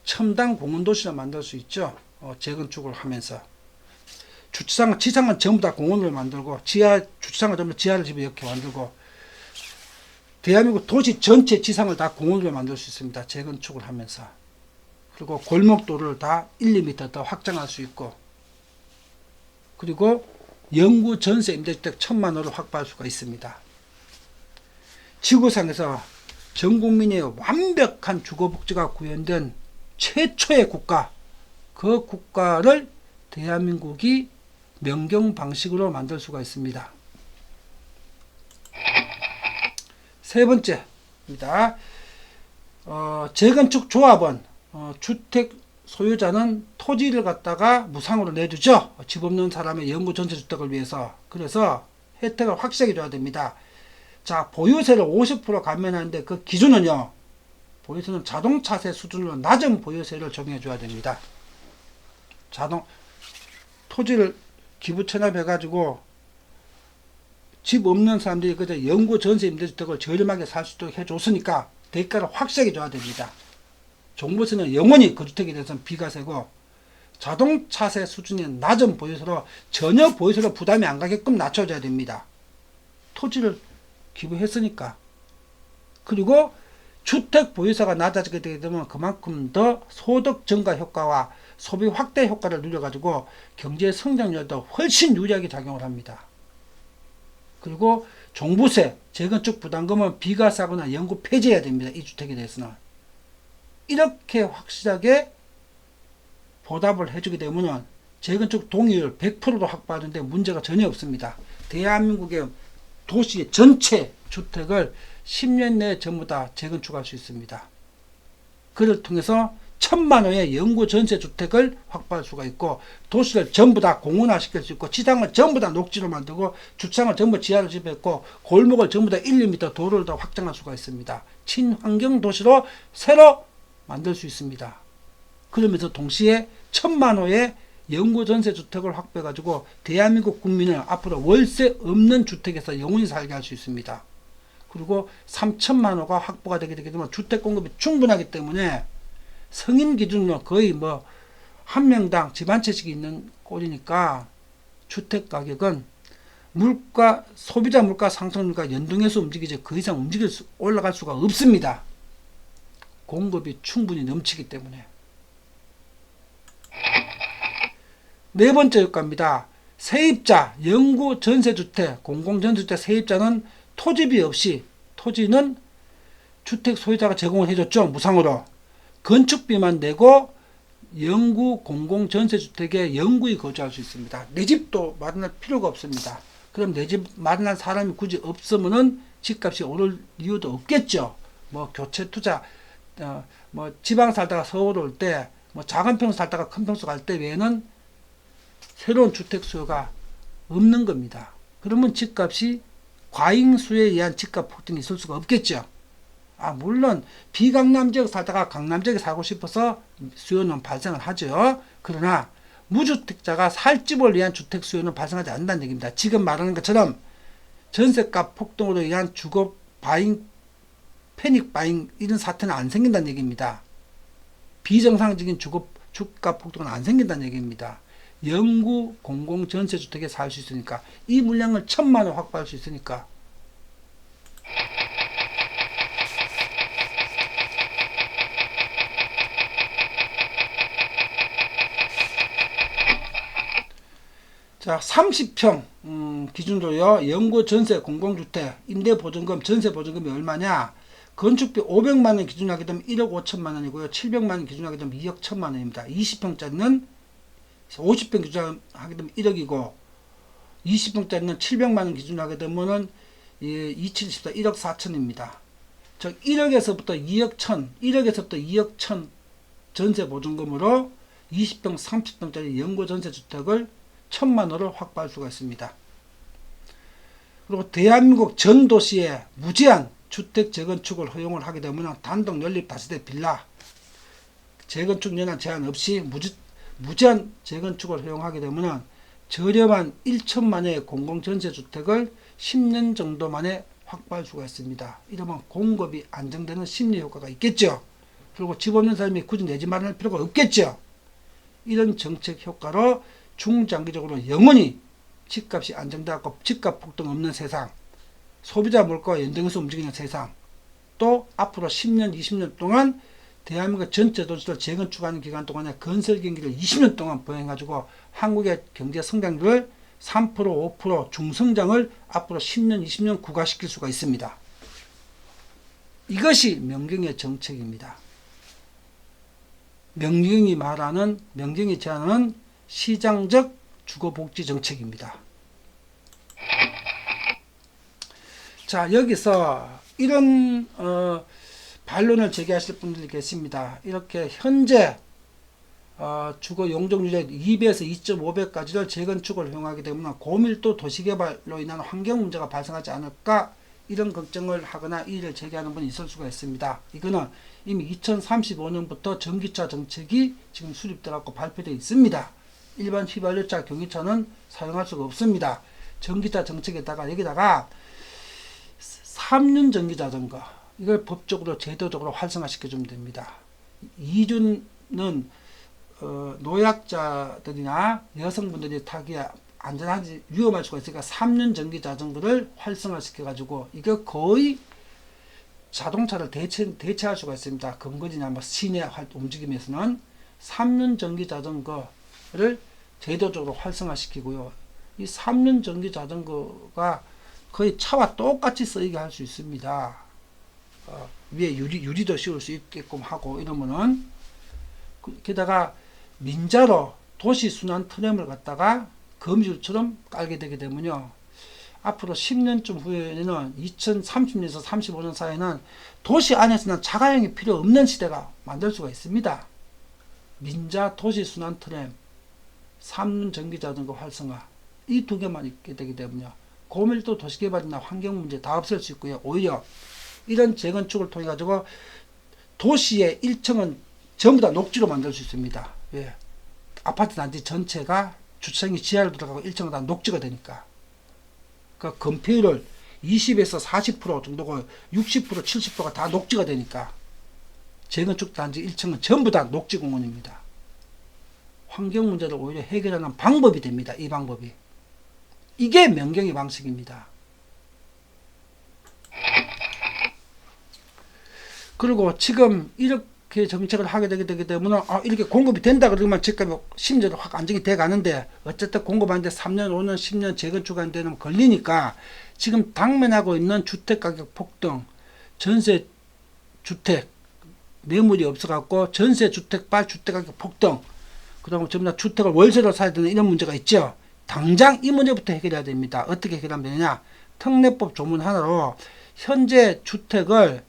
첨단 공원도시를 만들 수 있죠. 재건축을 하면서 지상은 전부 다 공원을 만들고 주차장은 전부 지하를 집에 이렇게 만들고, 대한민국 도시 전체 지상을 다 공원으로 만들 수 있습니다. 재건축을 하면서. 그리고 골목도를 다 1, 2m 더 확장할 수 있고, 그리고 영구 전세 임대주택 1000만 호를 확보할 수가 있습니다. 지구상에서 전 국민의 완벽한 주거복지가 구현된 최초의 국가, 그 국가를 대한민국이 명경 방식으로 만들 수가 있습니다. 세 번째입니다. 재건축 조합은 주택 소유자는 토지를 갖다가 무상으로 내주죠. 집 없는 사람의 영구 전세 주택을 위해서. 그래서 혜택을 확실하게 줘야 됩니다. 자, 보유세를 50% 감면하는데 그 기준은요, 보유세는 자동차세 수준으로 낮은 보유세를 적용해 줘야 됩니다. 토지를 기부 체납해 가지고 집 없는 사람들이 그저 영구 전세 임대주택을 저렴하게 살 수 있도록 해줬으니까 대가를 확실하게 줘야 됩니다. 종부세는 영원히 그 주택에 대해서는 비과세고, 자동차세 수준의 낮은 보유세로 전혀 보유세로 부담이 안 가게끔 낮춰줘야 됩니다. 토지를 기부했으니까. 그리고 주택 보유세가 낮아지게 되게 되면 그만큼 더 소득 증가 효과와 소비 확대 효과를 누려가지고 경제 성장률도 훨씬 유리하게 작용을 합니다. 그리고 종부세, 재건축 부담금은 비과세하거나 영구 폐지해야 됩니다. 이 주택에 대해서는. 이렇게 확실하게 보답을 해주게 되면 재건축 동의율 100%도 확보하는데 문제가 전혀 없습니다. 대한민국의 도시 전체 주택을 10년 내에 전부 다 재건축할 수 있습니다. 그를 통해서 1000만 호의 영구 전세 주택을 확보할 수가 있고, 도시를 전부 다 공원화 시킬 수 있고, 지상을 전부 다 녹지로 만들고, 주차장을 전부 지하로 집했고, 골목을 전부 다 1, 2m 도로를 더 확장할 수가 있습니다. 친환경 도시로 새로 만들 수 있습니다. 그러면서 동시에 1000만 호의 영구 전세 주택을 확보해 가지고 대한민국 국민을 앞으로 월세 없는 주택에서 영원히 살게 할 수 있습니다. 그리고 3000만 호가 확보가 되게 되면 주택 공급이 충분하기 때문에 성인 기준으로 거의 한 명당 집 한 채씩 있는 꼴이니까 주택 가격은 소비자 물가 상승률과 연동해서 움직이지 그 이상 올라갈 수가 없습니다. 공급이 충분히 넘치기 때문에. 네 번째 효과입니다. 세입자, 영구 전세주택, 공공전세주택 세입자는 토지비 없이, 토지는 주택 소유자가 제공을 해줬죠. 무상으로. 건축비만 내고 영구 공공전세주택에 영구히 거주할 수 있습니다. 내 집도 마련할 필요가 없습니다. 그럼 내 집 마련할 사람이 굳이 없으면은 집값이 오를 이유도 없겠죠. 교체 투자, 지방 살다가 서울 올 때, 작은 평수 살다가 큰 평수 갈 때 외에는 새로운 주택 수요가 없는 겁니다. 그러면 집값이 과잉수요에 의한 집값 폭등이 있을 수가 없겠죠. 물론 비강남 지역 살다가 강남 지역에 살고 싶어서 수요는 발생을 하죠. 그러나 무주택자가 살 집을 위한 주택 수요는 발생하지 않는다는 얘기입니다. 지금 말하는 것처럼 전세값 폭등으로 의한 주거 바잉, 패닉 바잉 이런 사태는 안 생긴다는 얘기입니다. 비정상적인 주가 폭등은 안 생긴다는 얘기입니다. 영구 공공전세주택에 살 수 있으니까, 이 물량을 1000만 원 확보할 수 있으니까. 자, 30평 기준으로요, 영구 전세 공공주택 임대보증금, 전세보증금이 얼마냐? 건축비 500만 원 기준으로 하게 되면 1억 5천만 원이고요. 700만 원 기준으로 하게 되면 2억 1천만 원입니다. 20평짜리는 50평 기준으로 하게 되면 1억이고, 20평짜리는 700만 원 기준으로 하게 되면은 2724 1억 4천입니다. 즉 1억에서부터 2억 1천, 1억에서부터 2억 1천 전세 보증금으로 20평, 30평짜리 영구 전세 주택을 1000만 원을 확보할 수가 있습니다. 그리고 대한민국 전 도시에 무제한 주택 재건축을 허용을 하게 되면 단독 연립 다세대 빌라 재건축 연한 제한 없이 무제한 재건축을 허용하게 되면 저렴한 1천만의 공공전세주택을 10년 정도 만에 확보할 수가 있습니다. 이러면 공급이 안정되는 심리효과가 있겠죠. 그리고 집 없는 사람이 굳이 내 집 마련할 필요가 없겠죠. 이런 정책 효과로 중장기적으로 영원히 집값이 안정되고 집값 폭등 없는 세상, 소비자 물가와 연동해서 움직이는 세상, 또 앞으로 10년, 20년 동안 대한민국 전체 도시를 재건축하는 기간 동안에 건설 경기를 20년 동안 보행해가지고 한국의 경제 성장률을 3%, 5% 중성장을 앞으로 10년, 20년 구가시킬 수가 있습니다. 이것이 명경의 정책입니다. 명경이 제안하는 시장적 주거복지 정책입니다. 자, 여기서 이런 반론을 제기하실 분들이 계십니다. 이렇게 현재 주거 용적률의 2배에서 2.5배까지를 재건축을 허용하게 되면 고밀도 도시개발로 인한 환경 문제가 발생하지 않을까, 이런 걱정을 하거나 이의를 제기하는 분이 있을 수가 있습니다. 이거는 이미 2035년부터 전기차 정책이 지금 수립되고 발표되어 있습니다. 일반 휘발유차, 경유차는 사용할 수가 없습니다. 전기차 정책에다가 여기다가 3륜 전기자전거, 이걸 법적으로 제도적으로 활성화시켜주면 됩니다. 2륜은 노약자들이나 여성분들이 타기에 안전하지 위험할 수가 있으니까 3륜 전기자전거를 활성화시켜가지고 이게 거의 자동차를 대체할 수가 있습니다. 근거지나 뭐 시내 움직임에서는 3륜 전기자전거를 제도적으로 활성화시키고요. 이 3륜 전기자전거가 거의 차와 똑같이 쓰이게 할 수 있습니다. 위에 유리도 씌울 수 있게끔 하고 이러면은, 게다가 민자로 도시순환 트램을 갖다가 거미줄처럼 깔게 되게 되면요, 앞으로 10년쯤 후에는 2030년에서 35년 사이에는 도시 안에서는 자가용이 필요 없는 시대가 만들 수가 있습니다. 민자 도시순환 트램, 3륜 전기자전거 활성화, 이 두 개만 있게 되게 되면요, 고밀도 도시개발이나 환경 문제 다 없앨 수 있고요. 오히려 이런 재건축을 통해 가지고 도시의 1층은 전부 다 녹지로 만들 수 있습니다. 예. 아파트 단지 전체가 주차장이 지하로 들어가고 1층은 다 녹지가 되니까. 그 건폐율을 20에서 40% 정도고 60%, 70%가 다 녹지가 되니까 재건축 단지 1층은 전부 다 녹지 공원입니다. 환경 문제를 오히려 해결하는 방법이 됩니다. 이 방법이. 이게 명경의 방식입니다. 그리고 지금 이렇게 정책을 하게 되게 되면 이렇게 공급이 된다 그러면 집값이 심지어도 확 안정이 돼 가는데, 어쨌든 공급하는데 3년, 5년, 10년 재건축하는 데는 걸리니까 지금 당면하고 있는 주택가격 폭등, 전세주택 매물이 없어갖고 전세주택발 주택가격 폭등, 그다음에 전부 다 주택을 월세로 사야 되는 이런 문제가 있죠. 당장 이 문제부터 해결해야 됩니다. 어떻게 해결하면 되느냐? 특례법 조문 하나로 현재 주택을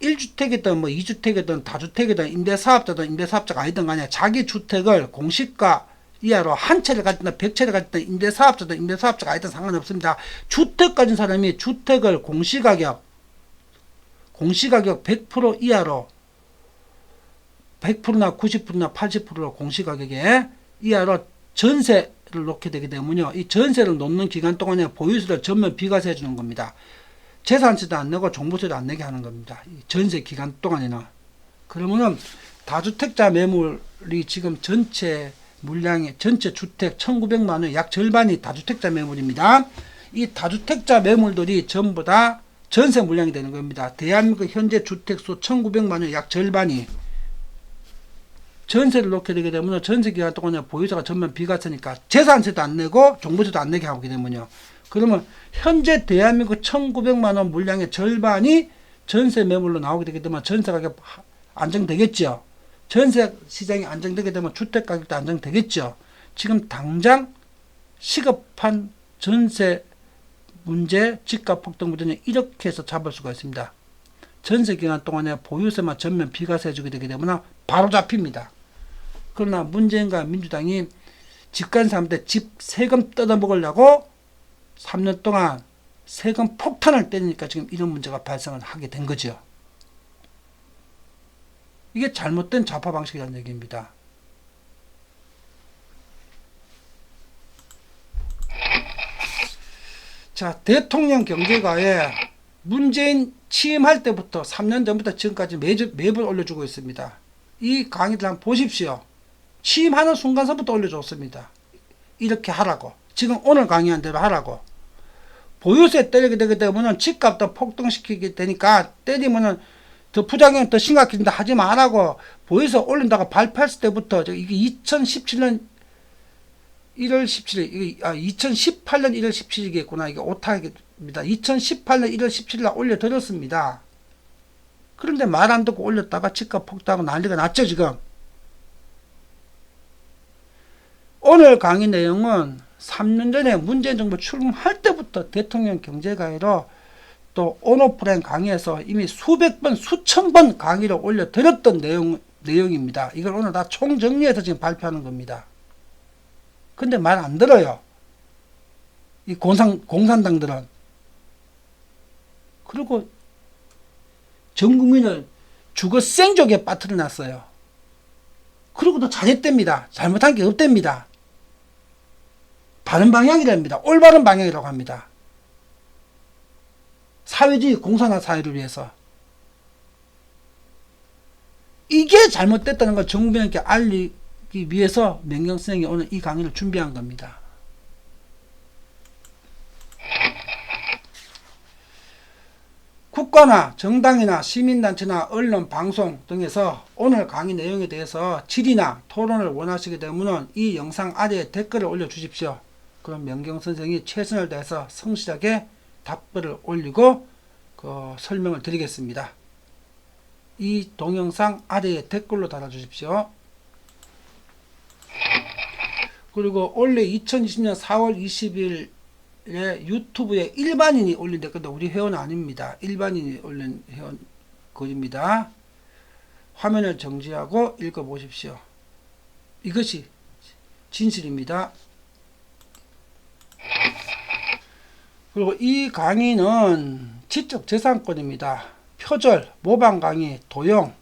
1주택이든 뭐 2주택이든 다주택이든 임대사업자든 임대사업자가 아니든 간에 자기 주택을 공시가 이하로 한 채를 가졌든 100채를 가졌든 임대사업자든 임대사업자가 아니든 상관없습니다. 주택 가진 사람이 주택을 공시가격 100% 이하로 100%나 90%나 80%로 공시가격에 이하로 전세를 놓게 되게 되면요, 이 전세를 놓는 기간 동안에 보유세를 전면 비과세해 주는 겁니다. 재산세도 안 내고 종부세도 안 내게 하는 겁니다. 전세 기간 동안에는. 그러면은 다주택자 매물이 지금 전체 물량의 전체 주택 1900만 원의 약 절반이 다주택자 매물입니다. 이 다주택자 매물들이 전부 다 전세 물량이 되는 겁니다. 대한민국 현재 주택수 1900만 원의 약 절반이 전세를 놓게 되게 되면 전세 기간 동안에 보유자가 전면 비과세니까 재산세도 안 내고 종부세도 안 내게 하게 되면요, 그러면 현재 대한민국 1900만 원 물량의 절반이 전세 매물로 나오게 되게 되면 전세 가격 안정되겠죠. 전세 시장이 안정되게 되면 주택 가격도 안정되겠죠. 지금 당장 시급한 전세 문제, 집값 폭등 문제는 이렇게 해서 잡을 수가 있습니다. 전세 기간 동안에 보유세만 전면 비과세 해주게 되게 되면 바로 잡힙니다. 그러나 문재인과 민주당이 집 간 사람들 집 세금 뜯어먹으려고 3년 동안 세금 폭탄을 때리니까 지금 이런 문제가 발생을 하게 된 거죠. 이게 잘못된 좌파 방식이라는 얘기입니다. 자, 대통령 경제가에 문재인 취임할 때부터 3년 전부터 지금까지 매번 올려주고 있습니다. 이 강의들 한번 보십시오. 취임하는 순간서부터 올려줬습니다. 이렇게 하라고. 지금 오늘 강의한 대로 하라고. 보유세 때리게 되게 되면 집값도 폭등시키게 되니까 때리면은 더 부작용 더 심각해진다 하지 말라고. 보유세 올린다고 발표했을 때부터 이게 2017년 1월 17일, 2018년 1월 17일이겠구나. 이게 오타입니다. 2018년 1월 17일 날 올려드렸습니다. 그런데 말 안 듣고 올렸다가 집값 폭등하고 난리가 났죠, 지금. 오늘 강의 내용은 3년 전에 문재인 정부 출범할 때부터 대통령 경제가이로 또 온오프라인 강의에서 이미 수백 번, 수천 번 강의를 올려드렸던 내용입니다. 이걸 오늘 다 총정리해서 지금 발표하는 겁니다. 근데 말 안 들어요. 이 공산당들은. 그리고 전 국민을 죽어 생족에 빠뜨려 놨어요. 그리고도 잘했답니다. 잘못한 게 없답니다. 바른 방향이랍니다. 올바른 방향이라고 합니다. 사회주의 공산화 사회를 위해서. 이게 잘못됐다는 걸 전 국민에게 알리기 위해서 명경 선생이 오늘 이 강의를 준비한 겁니다. 국가나 정당이나 시민단체나 언론, 방송 등에서 오늘 강의 내용에 대해서 질의나 토론을 원하시게 되면 이 영상 아래에 댓글을 올려주십시오. 그럼 명경 선생이 최선을 다해서 성실하게 답글을 올리고 설명을 드리겠습니다. 이 동영상 아래에 댓글로 달아주십시오. 그리고 원래 2020년 4월 20일에 유튜브에 일반인이 올린 댓글인데 우리 회원은 아닙니다. 일반인이 올린 회원 글입니다. 화면을 정지하고 읽어보십시오. 이것이 진실입니다. 그리고 이 강의는 지적재산권입니다. 표절, 모방 강의, 도용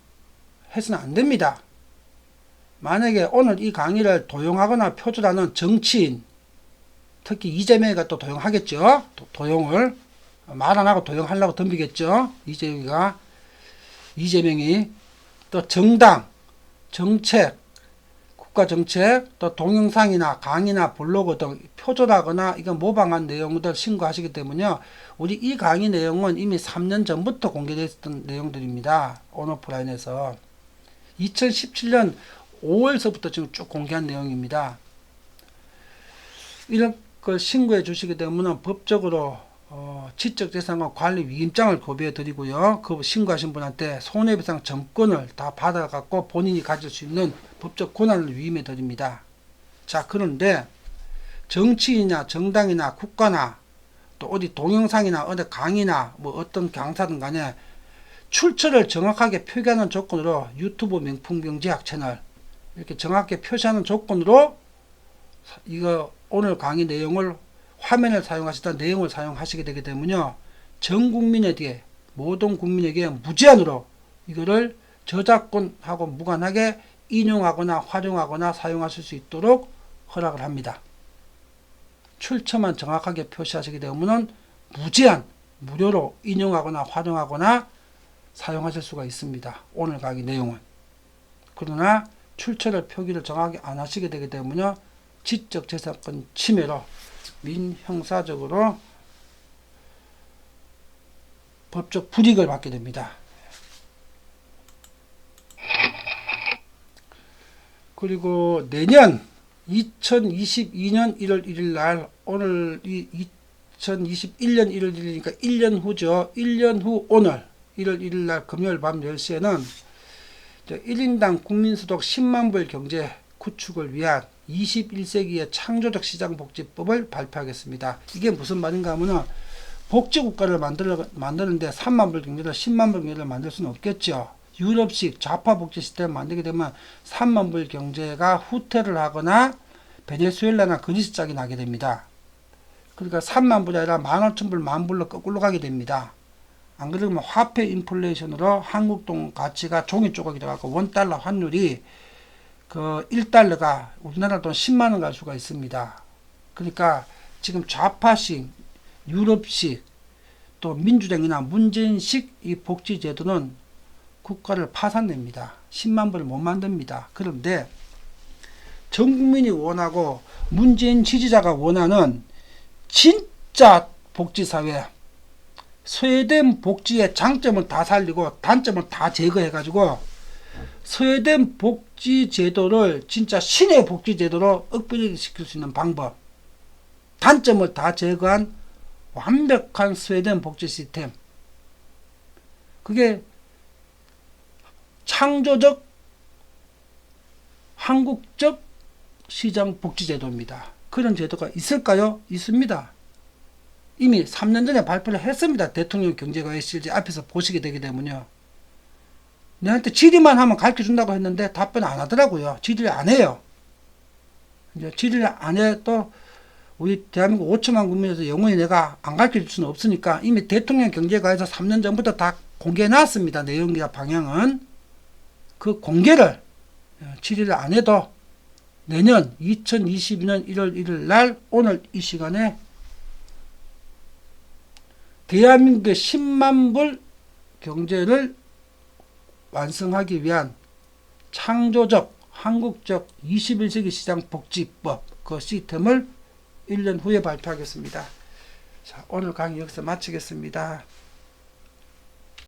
해서는 안 됩니다. 만약에 오늘 이 강의를 도용하거나 표절하는 정치인, 특히 이재명이가 또 도용하겠죠. 도용을 말 안 하고 도용하려고 덤비겠죠. 이재명이 또 정당, 정책, 국가정책, 또 동영상이나 강의나 블로그 등 표절하거나 이건 모방한 내용들 신고하시기 때문에 우리 이 강의 내용은 이미 3년 전부터 공개되어 있었던 내용들입니다. 온오프라인에서 2017년 5월서부터 지금 쭉 공개한 내용입니다. 이런 걸 신고해 주시게 되면 법적으로 지적재산권 관리 위임장을 고비해 드리고요. 그 신고하신 분한테 손해배상 전권을 다 받아갖고 본인이 가질 수 있는 법적 권한을 위임해 드립니다. 자, 그런데 정치인이나 정당이나 국가나 또 어디 동영상이나 어디 강의나 뭐 어떤 강사든 간에 출처를 정확하게 표기하는 조건으로 유튜브 명품경제학 채널 이렇게 정확하게 표시하는 조건으로 이거 오늘 강의 내용을 화면을 사용하시다 내용을 사용하시게 되기 때문에 전 국민에게 모든 국민에게 무제한으로 이거를 저작권하고 무관하게 인용하거나 활용하거나 사용하실 수 있도록 허락을 합니다. 출처만 정확하게 표시하시게 되면 무제한 무료로 인용하거나 활용하거나 사용하실 수가 있습니다. 오늘 강의 내용은. 그러나 출처를 표기를 정확하게 안 하시게 되기 때문에 지적재산권 침해로 민형사적으로 법적 불이익을 받게 됩니다. 그리고 내년 2022년 1월 1일 날 오늘 2021년 1월 1일이니까 1년 후죠. 1년 후 오늘 1월 1일 날 금요일 밤 10시에는 1인당 국민소득 10만 불 경제 구축을 위한 21세기의 창조적 시장복지법을 발표하겠습니다. 이게 무슨 말인가 하면 복지국가를 만드는데 3만 불 경제를 10만 불 경제를 만들 수는 없겠죠. 유럽식 좌파 복지 시스템을 만들게 되면 3만 불 경제가 후퇴를 하거나 베네수엘라나 그리스 짝이 나게 됩니다. 그러니까 3만 불이 아니라 15,000불, 만불로 거꾸로 가게 됩니다. 안 그러면 화폐 인플레이션으로 한국 돈 가치가 종이 조각이 돼갖고 원달러 환율이 그 1달러가 우리나라 돈 10만원 갈 수가 있습니다. 그러니까 지금 좌파식 유럽식 또 민주당이나 문재인식 이 복지제도는 국가를 파산냅니다. 10만 불을 못 만듭니다. 그런데 전 국민이 원하고 문재인 지지자가 원하는 진짜 복지사회, 스웨덴 복지의 장점을 다 살리고 단점을 다 제거해가지고 스웨덴 복지제도를 진짜 신의 복지제도로 업그레이드시킬 수 있는 방법, 단점을 다 제거한 완벽한 스웨덴 복지 시스템, 그게 창조적 한국적 시장 복지제도입니다. 그런 제도가 있을까요? 있습니다. 이미 3년 전에 발표를 했습니다. 대통령 경제과의 실제 앞에서 보시게 되게 되면요. 내한테 질의만 하면 가르쳐준다고 했는데 답변 안 하더라고요. 질의를 안 해요. 이제 질의를 안 해도 우리 대한민국 5천만 국민에서 영원히 내가 안 가르쳐줄 수는 없으니까 이미 대통령 경제과에서 3년 전부터 다 공개해 놨습니다. 내용이나 방향은. 그 공개를 질의를 안 해도 내년 2022년 1월 1일 날 오늘 이 시간에 대한민국의 10만 불 경제를 완성하기 위한 창조적 한국적 21세기 시장 복지법 그 시스템을 1년 후에 발표하겠습니다. 자, 오늘 강의 여기서 마치겠습니다.